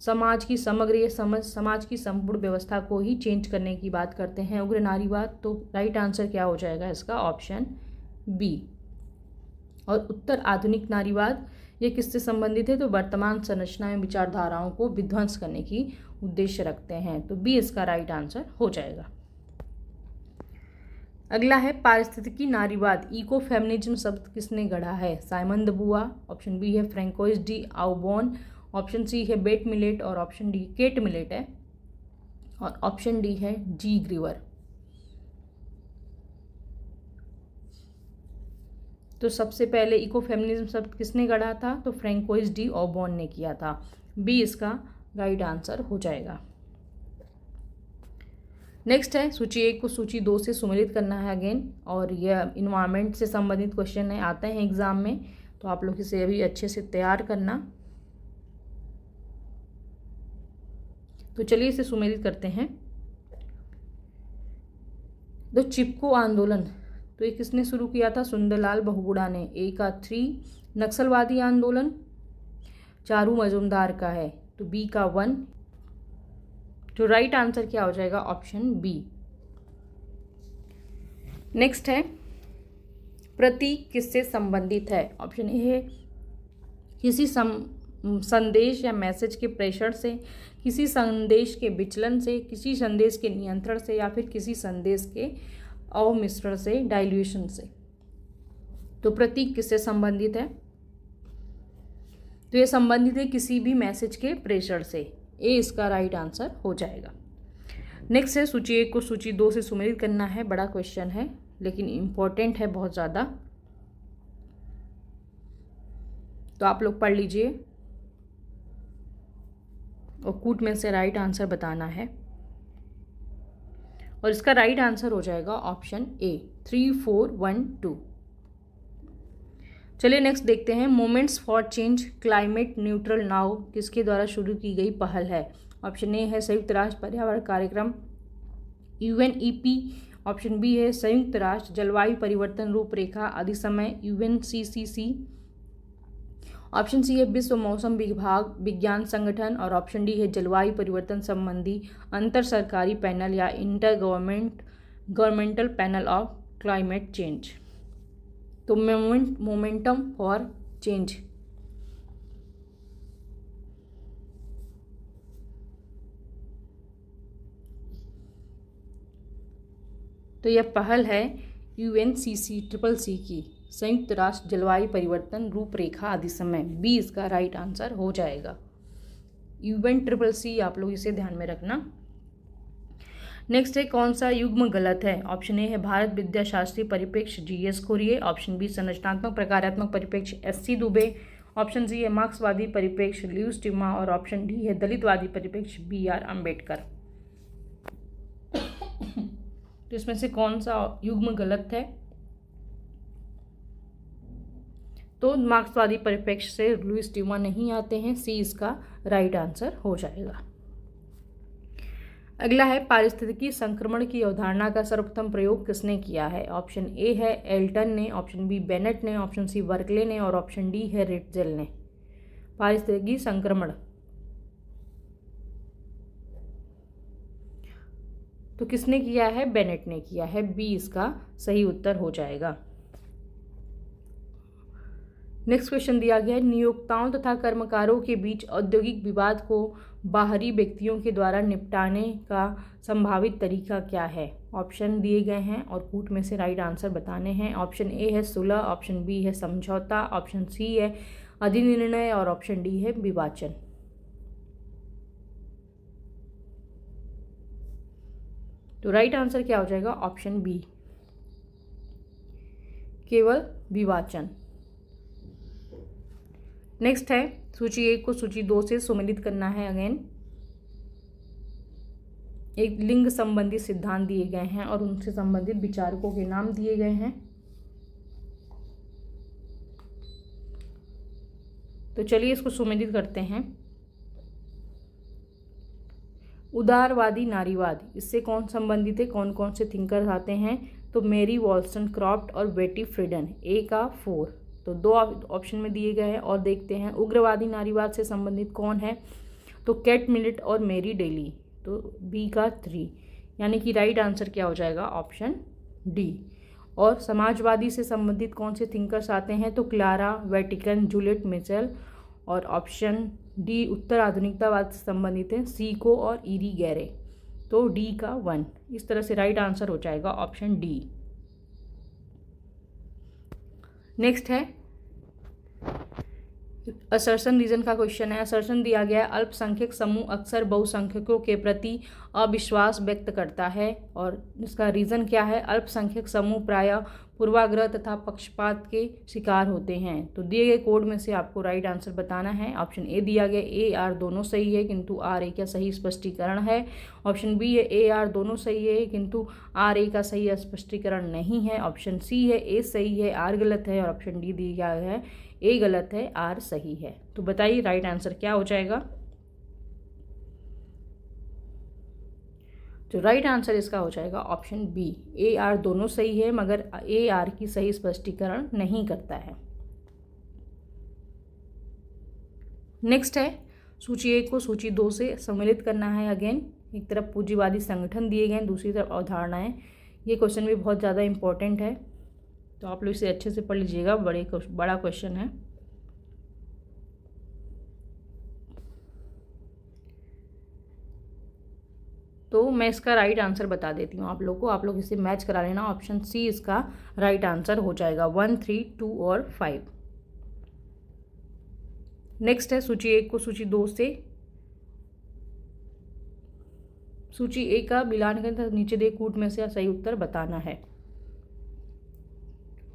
समाज की समग्र समाज की संपूर्ण व्यवस्था को ही चेंज करने की बात करते हैं उग्र नारीवाद, तो राइट आंसर क्या हो जाएगा इसका, ऑप्शन बी। और उत्तर आधुनिक नारीवाद, ये किससे संबंधित है, तो वर्तमान संरचना एवं विचारधाराओं को विध्वंस करने की उद्देश्य रखते हैं, तो बी इसका राइट आंसर हो जाएगा। अगला है पारिस्थितिकी नारीवाद, इको फेमिनिज्म शब्द किसने गढ़ा है, साइमन द बुआ, ऑप्शन बी है फ्रैंकोइस डी आउबॉन, ऑप्शन सी है बेट मिलेट, और ऑप्शन डी केट मिलेट है, और ऑप्शन डी है जी ग्रीवर। तो सबसे पहले इको फेमिनिज्म शब्द किसने गढ़ा था, तो फ्रैंकोइस डी ऑबॉन ने किया था, बी इसका राइट आंसर हो जाएगा। नेक्स्ट है सूची 1 को सूची 2 से सुमेलित करना है अगेन, और यह इन्वायरमेंट से संबंधित क्वेश्चन है, आते हैं एग्जाम में, तो आप लोग इसे अभी अच्छे से तैयार करना। तो चलिए इसे सुमेलित करते हैं। तो चिपको आंदोलन, तो ये किसने शुरू किया था, सुंदरलाल बहुगुणा ने, ए का 3। नक्सलवादी आंदोलन चारू मजूमदार का है, तो बी का 1। तो राइट आंसर क्या हो जाएगा, ऑप्शन बी। नेक्स्ट है प्रतीक किससे संबंधित है, ऑप्शन ए है किसी संदेश या मैसेज के प्रेषण से, किसी संदेश के विचलन से, किसी संदेश के नियंत्रण से, या फिर किसी संदेश के अवमिश्रण से, डाइल्यूशन से। तो प्रतीक किससे संबंधित है, तो ये संबंधित है किसी भी मैसेज के प्रेषण से, ए इसका राइट आंसर हो जाएगा। नेक्स्ट है सूची 1 को सूची 2 से सुमेलित करना है, बड़ा क्वेश्चन है लेकिन इम्पोर्टेंट है बहुत ज़्यादा, तो आप लोग पढ़ लीजिए और कूट में से राइट आंसर बताना है, और इसका राइट आंसर हो जाएगा ऑप्शन ए 3 4 1 2। चलिए नेक्स्ट देखते हैं moments for change climate neutral now किसके द्वारा शुरू की गई पहल है, ऑप्शन ए है संयुक्त राष्ट्र पर्यावरण कार्यक्रम UNEP, ऑप्शन बी है संयुक्त राष्ट्र जलवायु परिवर्तन रूपरेखा अधिसमय UNCCC, ऑप्शन सी है विश्व मौसम विभाग विज्ञान संगठन, और ऑप्शन डी है जलवायु परिवर्तन संबंधी अंतर सरकारी पैनल या inter governmental panel of climate change. तो मोमेंटम फॉर चेंज, तो यह पहल है UNCCCC की, संयुक्त राष्ट्र जलवायु परिवर्तन रूपरेखा आदि समय। बी इसका राइट आंसर हो जाएगा। UNCCC आप लोग इसे ध्यान में रखना। नेक्स्ट है कौन सा युग्म गलत है? ऑप्शन ए है भारत विद्या शास्त्रीय परिप्रेक्ष्य GS कुरिये, ऑप्शन बी संरचनात्मक प्रकार्यात्मक परिप्रेक्ष्य SC दुबे, ऑप्शन सी है मार्क्सवादी परिप्रेक्ष्य ल्यूइस टिम्मा और ऑप्शन डी है दलितवादी परिप्रेक्ष्य BR अम्बेडकर। तो इसमें से कौन सा युग्म गलत है? तो मार्क्सवादी परिप्रेक्ष्य से लुईस टिम्मा नहीं आते हैं, सी इसका राइट आंसर हो जाएगा। अगला है पारिस्थितिकी संक्रमण की अवधारणा का सर्वप्रथम प्रयोग किसने किया है? ऑप्शन ए है एल्टन ने, ऑप्शन बी बेनेट ने, ऑप्शन सी बर्कले ने और ऑप्शन डी है रिट्जेल ने। पारिस्थितिकी संक्रमण तो किसने किया है? बेनेट ने किया है, बी इसका सही उत्तर हो जाएगा। नेक्स्ट क्वेश्चन दिया गया है नियोक्ताओं तथा कर्मकारों के बीच औद्योगिक विवाद को बाहरी व्यक्तियों के द्वारा निपटाने का संभावित तरीका क्या है? ऑप्शन दिए गए हैं और कूट में से राइट आंसर बताने हैं। ऑप्शन ए है सुलह, ऑप्शन बी है समझौता, ऑप्शन सी है अधिनिर्णय और ऑप्शन डी है विवाचन। तो राइट आंसर क्या हो जाएगा? ऑप्शन बी, केवल विवाचन। नेक्स्ट है सूची 1 को सूची 2 से सुमेलित करना है। अगेन एक लिंग संबंधी सिद्धांत दिए गए हैं और उनसे संबंधित विचारकों के नाम दिए गए हैं। तो चलिए इसको सुमेलित करते हैं। उदारवादी नारीवाद, इससे कौन संबंधित है? कौन कौन से थिंकर्स आते हैं? तो मेरी वॉल्सटनक्रॉफ्ट और बेटी फ्रीडन। ए का 4, तो 2 ऑप्शन में दिए गए हैं। और देखते हैं उग्रवादी नारीवाद से संबंधित कौन है? तो कैट मिलेट और मेरी डेली। तो बी का 3, यानी कि राइट आंसर क्या हो जाएगा? Option D. और समाजवादी से संबंधित कौन से थिंकर्स आते हैं? तो क्लारा वेटिकन, जूलियट मिचेल और ऑप्शन डी उत्तर आधुनिकतावाद से संबंधित है सीको और ईरी गैरे। तो डी का 1, इस तरह से राइट आंसर हो जाएगा ऑप्शन डी। नेक्स्ट है असर्शन रीजन का क्वेश्चन है। असर्शन दिया गया है अल्पसंख्यक समूह अक्सर बहुसंख्यकों के प्रति अविश्वास व्यक्त करता है और इसका रीज़न क्या है? अल्पसंख्यक समूह प्रायः पूर्वाग्रह तथा पक्षपात के शिकार होते हैं। तो दिए गए कोड में से आपको राइट आंसर बताना है। ऑप्शन ए दिया गया ए आर दोनों सही है किंतु आर ए का सही स्पष्टीकरण है। ऑप्शन बी है ए आर दोनों सही है किंतु आर ए का सही स्पष्टीकरण नहीं है। ऑप्शन सी है ए सही है आर गलत है और ऑप्शन डी दिया गया है ए गलत है आर सही है। तो बताइए राइट आंसर क्या हो जाएगा? तो राइट आंसर इसका हो जाएगा ऑप्शन बी, ए आर दोनों सही है मगर ए आर की सही स्पष्टीकरण नहीं करता है। नेक्स्ट है सूची 1 को सूची 2 से सम्मिलित करना है। अगेन एक तरफ पूंजीवादी संगठन दिए गए, दूसरी तरफ अवधारणाएं। ये क्वेश्चन भी बहुत ज़्यादा इंपॉर्टेंट है, तो आप लोग इसे अच्छे से पढ़ लीजिएगा, बड़ा क्वेश्चन है। तो मैं इसका राइट आंसर बता देती हूँ आप लोग को, आप लोग इसे मैच करा लेना। ऑप्शन सी इसका राइट आंसर हो जाएगा 1, 3, 2 और 5। नेक्स्ट है सूची 1 को सूची 2 से सूची 1 का मिलान करें तो नीचे दे कूट में से सही उत्तर बताना है।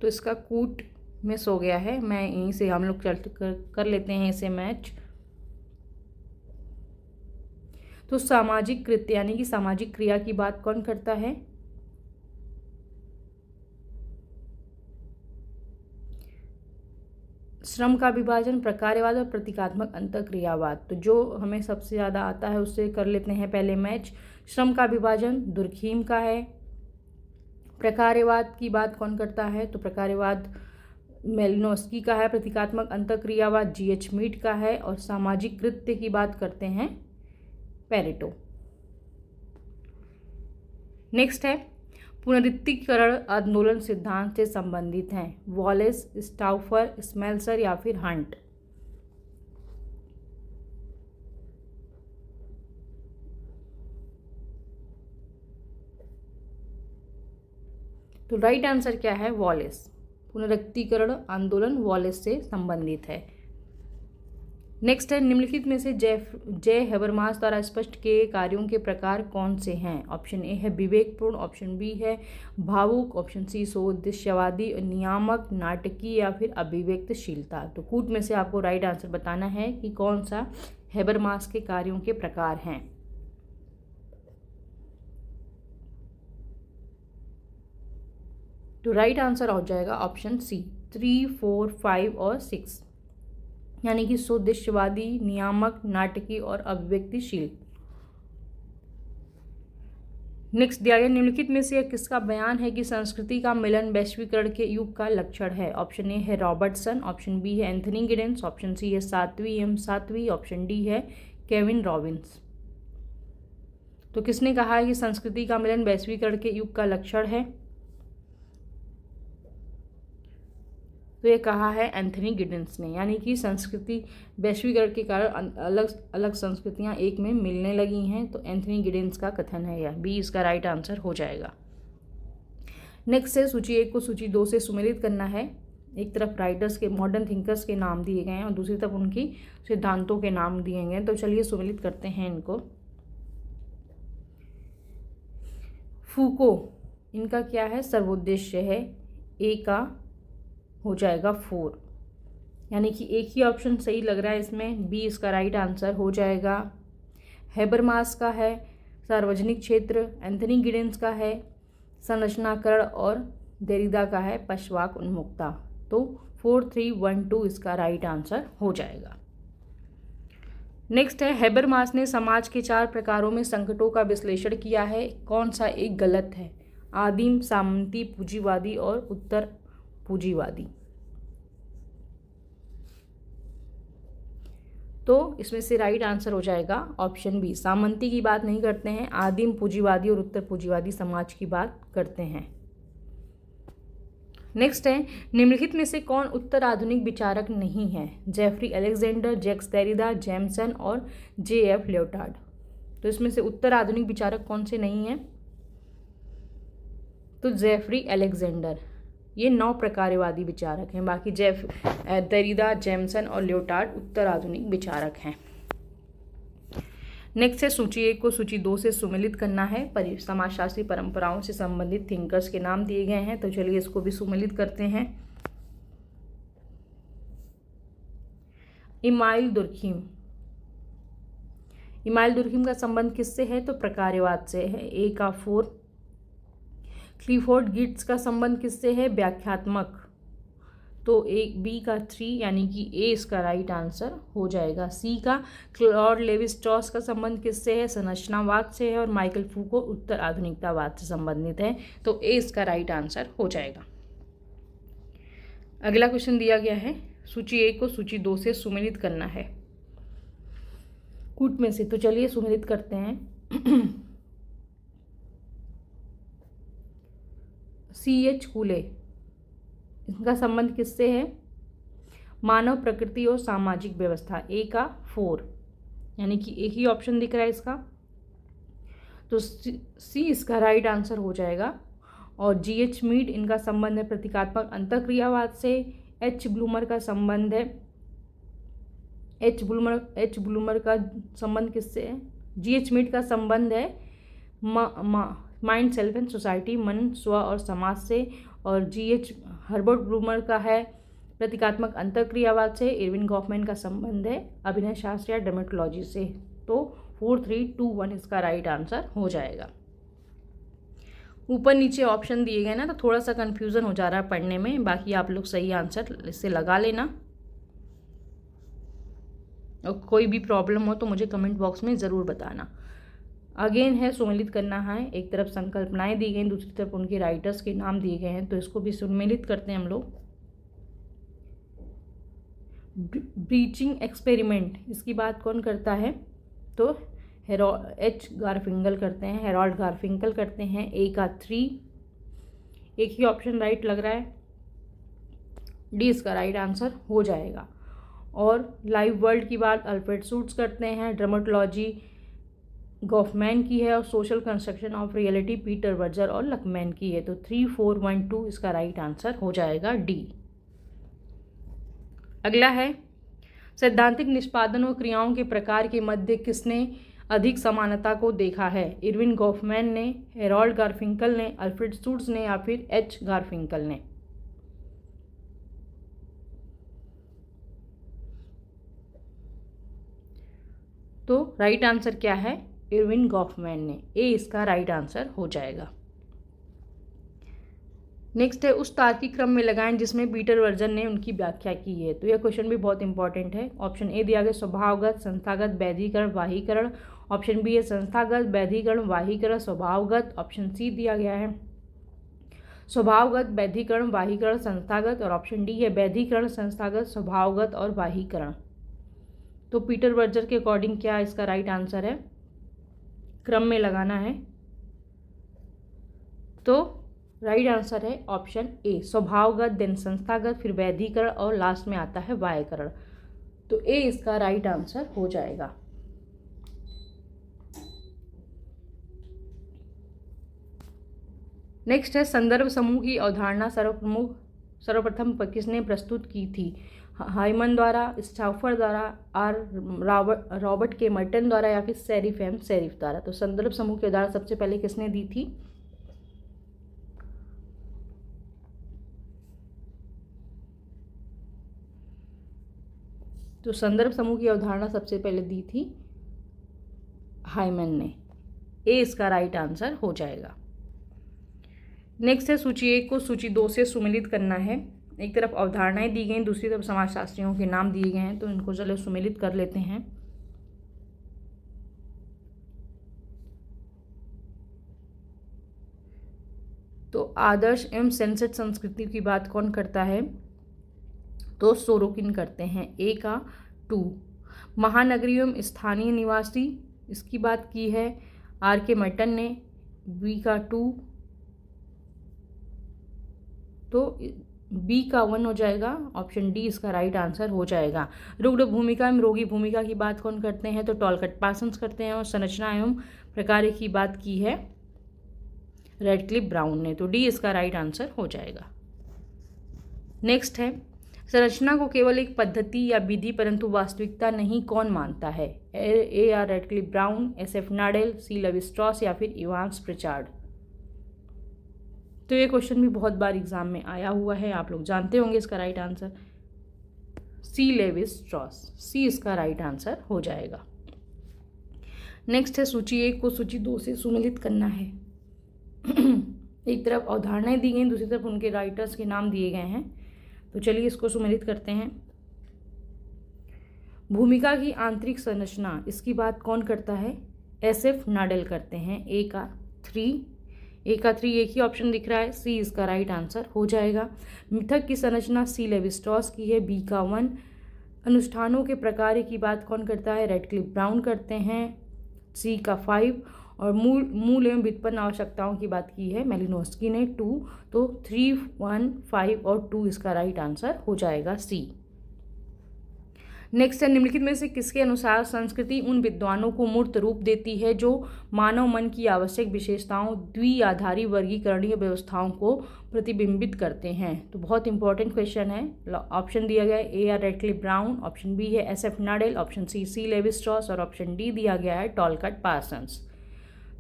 तो इसका कूट मिस हो गया है, मैं यहीं से हम लोग कर लेते हैं इसे मैच। तो सामाजिक कृत्य यानी कि सामाजिक क्रिया की बात कौन करता है? श्रम का विभाजन, प्रकार्यवाद और प्रतीकात्मक अंतःक्रियावाद। तो जो हमें सबसे ज़्यादा आता है उससे कर लेते हैं पहले मैच। श्रम का विभाजन दुर्खीम का है। प्रकार्यवाद की बात कौन करता है? तो प्रकार्यवाद मेलिनोस्की का है। प्रतीकात्मक अंतःक्रियावाद GH मीट का है। और सामाजिक कृत्य की बात करते हैं पेरेटो। नेक्स्ट है पुनरुत्तीकरण आंदोलन सिद्धांत से संबंधित हैं वॉलेस, स्टाउफर, स्मेल्सर या फिर हंट। तो राइट आंसर क्या है? वॉलेस। पुनरुक्तिकरण आंदोलन वॉलेस से संबंधित है। नेक्स्ट है, निम्नलिखित में से जे हैबरमास द्वारा स्पष्ट किए कार्यों के प्रकार कौन से हैं? ऑप्शन ए है विवेकपूर्ण, ऑप्शन बी है भावुक, ऑप्शन सी सोद्देश्यवादी, नियामक, नाटकीय या फिर अभिव्यक्तशीलता। तो कूट में से आपको राइट आंसर बताना है कि कौन सा हैबरमास के कार्यों के प्रकार हैं। तो राइट आंसर हो जाएगा ऑप्शन सी 3, 4, 5 और 6, यानी कि सोद्देश्यवादी, नियामक, नाटकीय और अभिव्यक्तिशील। नेक्स्ट दिया गया, निम्नलिखित में से किसका बयान है कि संस्कृति का मिलन वैश्वीकरण के युग का लक्षण है? ऑप्शन ए है रॉबर्टसन, ऑप्शन बी है एंथनी गिडेंस, ऑप्शन सी है सातवी, ऑप्शन डी है केविन रॉबिन्स। तो किसने कहा है कि संस्कृति का मिलन वैश्वीकरण के युग का लक्षण है? तो ये कहा है एंथनी गिडेंस ने, यानी कि संस्कृति वैश्वीकरण के कारण अलग अलग संस्कृतियां एक में मिलने लगी हैं। तो एंथनी गिडेंस का कथन है, यह बी इसका राइट आंसर हो जाएगा। नेक्स्ट है, सूची 1 को सूची 2 से सुमेलित करना है। एक तरफ राइटर्स के, मॉडर्न थिंकर्स के नाम दिए गए हैं और दूसरी तरफ उनकी सिद्धांतों के नाम दिए गए हैं। तो चलिए सुमेलित करते हैं इनको। फूको, इनका क्या है? सर्वोद्देश्य है। ए का हो जाएगा 4, यानी कि एक ही ऑप्शन सही लग रहा है इसमें, बी इसका राइट आंसर हो जाएगा। हैबरमास का है सार्वजनिक क्षेत्र, एंथनी गिडेंस का है संरचनाकरण और देरिदा का है पश्चात उन्मुखता। तो 4, 3, 1, 2 इसका राइट आंसर हो जाएगा। नेक्स्ट है, हैबरमास ने समाज के 4 प्रकारों में संकटों का विश्लेषण किया है, कौन सा एक गलत है? आदिम, सामंती, पूंजीवादी और उत्तर पूंजीवादी। तो इसमें से राइट आंसर हो जाएगा ऑप्शन बी, सामंती की बात नहीं करते हैं, आदिम, पूंजीवादी और उत्तर पूंजीवादी समाज की बात करते हैं। नेक्स्ट है, निम्नलिखित में से कौन उत्तर आधुनिक विचारक नहीं है? जेफरी अलेक्जेंडर, जैक्स देरिदा, जेमसन और जे.एफ. लियोटार्ड। तो इसमें से उत्तर आधुनिक विचारक कौन से नहीं हैं? तो जेफरी अलेक्जेंडर, ये 9 प्रकारवादी विचारक हैं। बाकी देरिदा, जेमसन और लियोटार्ड उत्तर आधुनिक विचारक हैं। नेक्स्ट है, सूची 1 को सूची 2 से सुमेलित करना है। समाजशास्त्री परंपराओं से संबंधित थिंकर्स के नाम दिए गए हैं। तो चलिए इसको भी सुमेलित करते हैं। इमाइल दुर्खीम, इमाइल दुर्खीम का संबंध किससे है? तो प्रकारवाद से है। ए का 4। क्लिफोर्ड गिट्स का संबंध किससे है? व्याख्यात्मक। तो एक बी का 3, यानी कि ए इसका राइट आंसर हो जाएगा। सी का क्लॉड लेवी स्ट्रॉस का संबंध किससे है? संरचनावाद से है। और माइकल फूको उत्तर आधुनिकतावाद से संबंधित है। तो ए इसका राइट आंसर हो जाएगा। अगला क्वेश्चन दिया गया है, सूची 1 को सूची 2 से सुमेलित करना है कूट में से। तो चलिए सुमेलित करते हैं। C.H. कूले, इनका संबंध किससे है? मानव प्रकृति और सामाजिक व्यवस्था। ए का 4, यानी कि एक ही ऑप्शन दिख रहा है इसका। तो सी इसका राइट आंसर हो जाएगा। और G.H. मीड, इनका संबंध है प्रतीकात्मक अंतःक्रियावाद से। H. ब्लूमर का संबंध है, H. ब्लूमर का संबंध किससे है? G.H. मीड का संबंध है माइंड, सेल्फ एंड सोसाइटी, मन, स्व और समाज से। और G.H. हर्बर्ट ब्लूमर का है प्रतीकात्मक अंतःक्रियावाद से। इरविन गॉफमैन का संबंध है अभिनय शास्त्र या ड्रामेटोलॉजी से। तो 4, 3, 2, 1 इसका राइट आंसर हो जाएगा। ऊपर नीचे ऑप्शन दिए गए ना, तो थोड़ा सा कंफ्यूजन हो जा रहा है पढ़ने में। बाकी आप लोग सही आंसर इससे लगा लेना, और कोई भी प्रॉब्लम हो तो मुझे कमेंट बॉक्स में ज़रूर बताना। अगेन है, सुमेलित करना है। एक तरफ संकल्पनाएं दी गई, दूसरी तरफ उनके राइटर्स के नाम दिए गए हैं। तो इसको भी सुमेलित करते हैं हम लोग। ब्रीचिंग एक्सपेरिमेंट, इसकी बात कौन करता है? तो H. गारफिंकल करते हैं, हेरोल्ड गारफिंकल करते हैं। ए का 3, एक ही ऑप्शन राइट लग रहा है, डी इसका राइट आंसर हो जाएगा। और लाइव वर्ल्ड की बात अल्फ्रेड शूट्स करते हैं। ड्रामेटोलॉजी गॉफमैन की है और social construction of reality Peter Berger और लकमैन की है। तो 3, 4, 1, 2 इसका राइट आंसर हो जाएगा डी। अगला है सैद्धांतिक निष्पादन और क्रियाओं के प्रकार के मध्य किसने अधिक समानता को देखा है? इरविन गॉफमैन ने, हेरोल्ड गारफिंकल ने, अल्फ्रेड शूट्स ने या फिर एच गारफिंकल ने? तो राइट आंसर क्या है? इरविन गॉफमैन ने। ए इसका राइट आंसर हो जाएगा। नेक्स्ट है उस तार्किक क्रम में लगाएं जिसमें पीटर बर्जर ने उनकी व्याख्या की है। तो यह क्वेश्चन भी बहुत इंपॉर्टेंट है। ऑप्शन ए दिया गया स्वभावगत, संस्थागत, वैधीकरण, वाहीकरण। ऑप्शन बी है संस्थागत, वैधीकरण, वाहीकरण, स्वभावगत। ऑप्शन सी दिया गया है स्वभावगत, वैधीकरण, वाहीकरण, संस्थागत। और ऑप्शन डी है वैधीकरण, संस्थागत, स्वभावगत और वाहीकरण। तो पीटर बर्जर के अकॉर्डिंग क्या इसका राइट आंसर है? क्रम में लगाना है। तो राइट आंसर है ऑप्शन ए, स्वभावगत, देन संस्थागत, फिर वैधीकरण और लास्ट में आता है वाह्यकरण। तो ए इसका राइट आंसर हो जाएगा। नेक्स्ट है संदर्भ समूह की अवधारणा सर्वप्रथम किसने प्रस्तुत की थी? हाइमन द्वारा, स्टाफर द्वारा, आर रॉबर्ट के मर्टन द्वारा या फिर सेरिफ द्वारा? तो संदर्भ समूह की अवधारणा सबसे पहले किसने दी थी? तो संदर्भ समूह की अवधारणा सबसे पहले दी थी हाइमन ने। ए इसका राइट आंसर हो जाएगा। नेक्स्ट है सूची 1 को सूची 2 से सुमेलित करना है। एक तरफ अवधारणाएं दी गई, दूसरी तरफ समाजशास्त्रियों के नाम दिए गए हैं। तो इनको चलो सुमेलित कर लेते हैं। तो आदर्श एवं सेंसर संस्कृति की बात कौन करता है? तो सोरोकिन करते हैं। ए का 2। महानगरी एवं स्थानीय निवासी, इसकी बात की है आर के मर्टन ने। बी का 2। तो बी का 1 हो जाएगा। ऑप्शन डी इसका राइट आंसर हो जाएगा। रुग्ण भूमिका एवं रोगी भूमिका की बात कौन करते हैं? तो टॉलकट पार्सन्स करते हैं। और संरचना एवं प्रकार की बात की है रेडक्लिफ ब्राउन ने। तो डी इसका राइट आंसर हो जाएगा। नेक्स्ट है संरचना को केवल एक पद्धति या विधि परंतु वास्तविकता नहीं कौन मानता है? A R Radcliffe Brown, S F Nadel, C Levi Strauss या फिर इवांस प्रिचार्ड? तो ये क्वेश्चन भी बहुत बार एग्जाम में आया हुआ है, आप लोग जानते होंगे इसका right answer C Levi Strauss. C इसका राइट आंसर हो जाएगा। नेक्स्ट है सूची 1 को सूची 2 से सुमेलित करना है। एक तरफ अवधारणाएं दी गई, दूसरी तरफ उनके राइटर्स के नाम दिए गए हैं। तो चलिए इसको सुमेलित करते हैं। भूमिका की आंतरिक संरचना, इसकी बात कौन करता है? एस एफ नाडेल करते हैं। ए का 3 एक ही ऑप्शन दिख रहा है। सी इसका राइट आंसर हो जाएगा। मिथक की संरचना सी लेवी स्ट्रॉस की है। बी का 1। अनुष्ठानों के प्रकार की बात कौन करता है? रेडक्लिफ ब्राउन करते हैं। सी का 5। और मूल एवं व्युत्पन्न आवश्यकताओं की बात की है मेलिनोस्की ने। 2। तो 3, 1, 5 और 2 इसका राइट आंसर हो जाएगा सी। नेक्स्ट है निम्नलिखित में से किसके अनुसार संस्कृति उन विद्वानों को मूर्त रूप देती है जो मानव मन की आवश्यक विशेषताओं द्विआधारी वर्गीकरणीय व्यवस्थाओं को प्रतिबिंबित करते हैं? तो बहुत इंपॉर्टेंट क्वेश्चन है। ऑप्शन दिया गया है A R Radcliffe Brown, option B है S F Nadel, option C Levi Strauss और ऑप्शन डी दिया गया है टॉलकट पार्सन्स।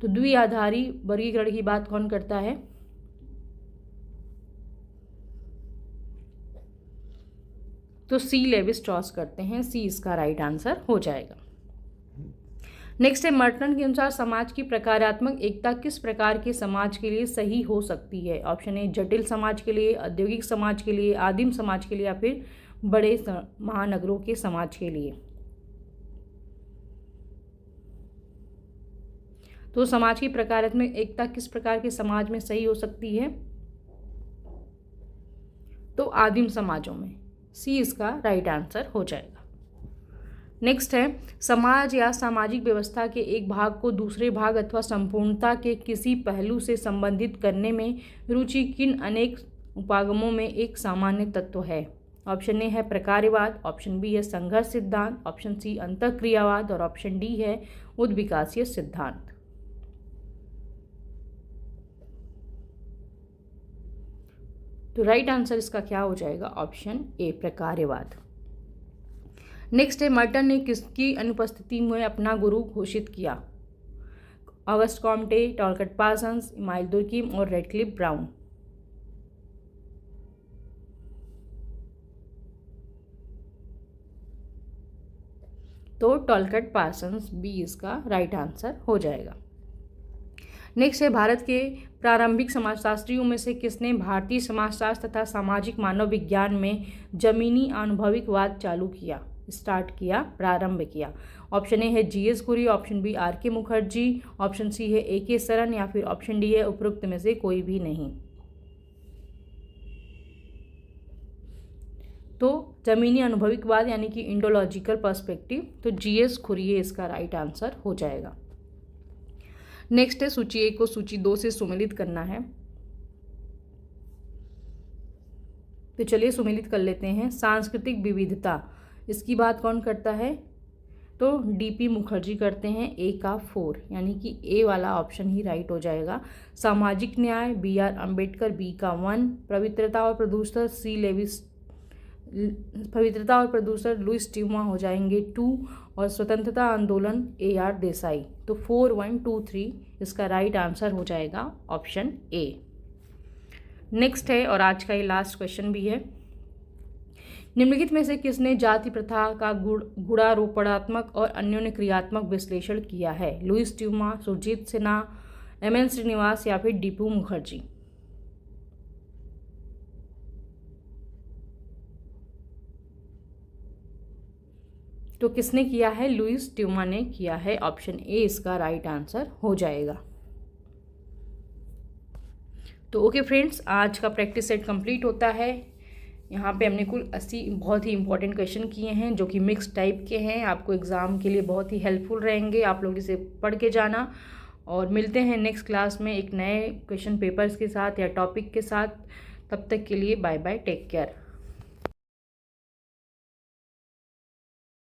तो द्विआधारी वर्गीकरण की बात कौन करता है? तो सी लेवी स्ट्रॉस करते हैं। सी इसका राइट आंसर हो जाएगा। नेक्स्ट है मर्टन के अनुसार समाज की प्रकारात्मक एकता किस प्रकार के समाज के लिए सही हो सकती है? ऑप्शन ए जटिल समाज के लिए, औद्योगिक समाज के लिए, आदिम समाज के लिए या फिर बड़े महानगरों के समाज के लिए? तो समाज की प्रकारात्मक एकता किस प्रकार के समाज में सही हो सकती है? तो आदिम समाजों में। सी इसका राइट आंसर हो जाएगा। नेक्स्ट है समाज या सामाजिक व्यवस्था के एक भाग को दूसरे भाग अथवा संपूर्णता के किसी पहलू से संबंधित करने में रुचि किन अनेक उपागमों में एक सामान्य तत्व है? ऑप्शन ए है प्रकार्यवाद, ऑप्शन बी है संघर्ष सिद्धांत, ऑप्शन सी अंतःक्रियावाद और ऑप्शन डी है उद्विकासीय सिद्धांत। तो राइट आंसर इसका क्या हो जाएगा? ऑप्शन ए, प्रकार्यवाद। नेक्स्ट है, मर्टन ने किसकी अनुपस्थिति में अपना गुरु घोषित किया? August Comte, Talcott Parsons, Emile Durkheim और रेडक्लिफ ब्राउन। तो टॉलकट पार्सन्स, बी इसका राइट आंसर हो जाएगा। नेक्स्ट है, भारत के प्रारंभिक समाजशास्त्रियों में से किसने भारतीय समाजशास्त्र तथा सामाजिक मानव विज्ञान में जमीनी आनुभविकवाद स्टार्ट किया, प्रारंभ किया? ऑप्शन ए है जीएस कुरी, ऑप्शन बी आर के मुखर्जी, ऑप्शन सी है ए के सरन या फिर ऑप्शन डी है उपरोक्त में से कोई भी नहीं। तो जमीनी अनुभविकवाद यानी कि इंडोलॉजिकल पर्सपेक्टिव, तो जीएस खुरिये इसका राइट आंसर हो जाएगा। नेक्स्ट है, सूची 1 को सूची 2 से सुमेलित करना है। तो चलिए सुमेलित कर लेते हैं। सांस्कृतिक विविधता, इसकी बात कौन करता है? तो डीपी मुखर्जी करते हैं। ए का 4 यानी कि ए वाला ऑप्शन ही राइट हो जाएगा। सामाजिक न्याय, BR अम्बेडकर, बी का 1। पवित्रता और प्रदूषण लुईस ट्यूमा हो जाएंगे 2, और स्वतंत्रता आंदोलन AR देसाई। तो 4, 1, 2, 3 इसका राइट आंसर हो जाएगा ऑप्शन ए। नेक्स्ट है, और आज का ये लास्ट क्वेश्चन भी है, निम्नलिखित में से किसने जाति प्रथा का गुणारोपणात्मक और अन्योन्य क्रियात्मक विश्लेषण किया है? लुईस ट्यूमा, सुरजीत सिन्हा, MN श्रीनिवास या फिर डीपू मुखर्जी। तो किसने किया है? लुईस ट्यूमा ने किया है। ऑप्शन ए इसका राइट आंसर हो जाएगा। तो ओके फ्रेंड्स, आज का प्रैक्टिस सेट कंप्लीट होता है। यहाँ पे हमने कुल 80 बहुत ही इंपॉर्टेंट क्वेश्चन किए हैं जो कि मिक्स टाइप के हैं। आपको एग्ज़ाम के लिए बहुत ही हेल्पफुल रहेंगे। आप लोग इसे पढ़ के जाना, और मिलते हैं नेक्स्ट क्लास में एक नए क्वेश्चन पेपर्स के साथ या टॉपिक के साथ। तब तक के लिए बाय बाय, टेक केयर।